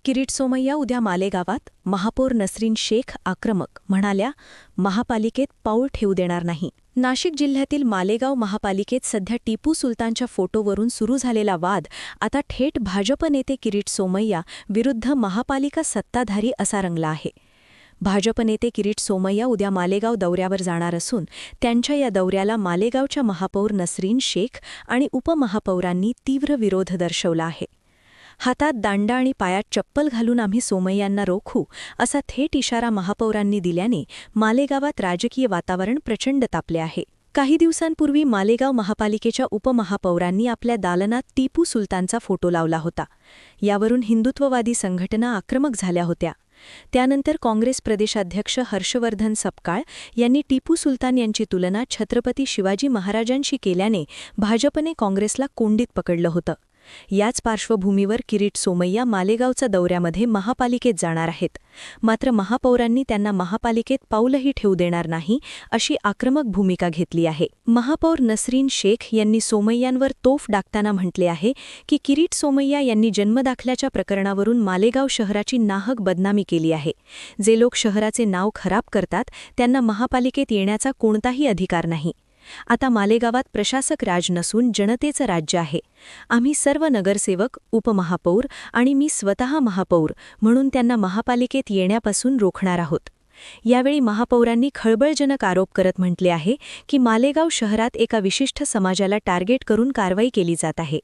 किरीट सोमय्या उद्या मालेगावात. महापौर नसरीन शेख आक्रमक, म्हणाल्या, महापालिकेत पाऊल ठेवू देणार नाही. नाशिक जिल्ह्यातील मालेगाव महापालिकेत सध्या टिपू सुलतानच्या फोटोवरून सुरू झालेला वाद आता थेट भाजप नेते किरीट सोमय्या विरुद्ध महापालिका सत्ताधारी असा रंगला आहे. भाजप नेते किरीट सोमय्या उद्या मालेगाव दौऱ्यावर जाणार असून त्यांच्या या दौऱ्याला मालेगावच्या महापौर नसरीन शेख आणि उपमहापौरांनी तीव्र विरोध दर्शवला आहे. हातात दांडा आणि पायात चप्पल घालून आम्ही सोमय्यांना रोखू, असा थेट इशारा महापौरांनी दिल्याने मालेगावात राजकीय वातावरण प्रचंड तापले आहे. काही दिवसांपूर्वी मालेगाव महापालिकेच्या उपमहापौरांनी आपल्या दालनात टिपू सुलतानचा फोटो लावला होता. यावरून हिंदुत्ववादी संघटना आक्रमक झाल्या होत्या. त्यानंतर काँग्रेस प्रदेशाध्यक्ष हर्षवर्धन सपकाळ यांनी टिपू सुलतान यांची तुलना छत्रपती शिवाजी महाराजांशी केल्याने भाजपने काँग्रेसला कोंडीत पकडलं होतं. याच पार्श्वभूमीवर किरीट सोमय्या मालेगावच्या दौऱ्यामध्ये महापालिकेत जाणार आहेत. मात्र महापौरांनी त्यांना महापालिकेत पाऊलही ठेवू देणार नाही, अशी आक्रमक भूमिका घेतली आहे. महापौर नसरीन शेख यांनी सोमय्यांवर तोफ डागताना म्हटले आहे की किरीट सोमय्या यांनी जन्मदाखल्याच्या प्रकरणावरून मालेगाव शहराची नाहक बदनामी केली आहे. जे लोक शहराचे नाव खराब करतात त्यांना महापालिकेत येण्याचा कोणताही अधिकार नाही. आता मालेगावात प्रशासक राज नसून जनतेचं राज्य आहे. आम्ही सर्व नगरसेवक, उपमहापौर आणि मी स्वतः महापौर म्हणून त्यांना महापालिकेत येण्यापासून रोखणार आहोत. यावेळी महापौरांनी खळबळजनक आरोप करत म्हटले आहे की मालेगाव शहरात एका विशिष्ट समाजाला टार्गेट करून कारवाई केली जात आहे.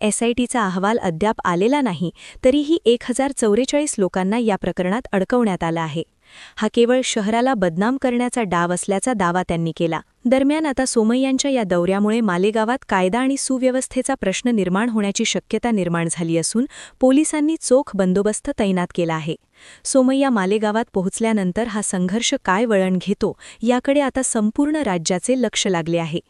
एसआयटीचा अहवाल अद्याप आलेला नाही, तरीही 1044 लोकांना या प्रकरणात अडकवण्यात आलं आहे. हा केवळ शहराला बदनाम करण्याचा डाव असल्याचा दावा त्यांनी केला. दरम्यान आता सोमय्यांच्या या दौऱ्यामुळे मालेगावात कायदा आणि सुव्यवस्थेचा प्रश्न निर्माण होण्याची शक्यता निर्माण झाली असून पोलिसांनी चोख बंदोबस्त तैनात केला आहे. सोमय्या मालेगावात पोहोचल्यानंतर हा संघर्ष काय वळण घेतो, याकडे आता संपूर्ण राज्याचे लक्ष लागले आहे.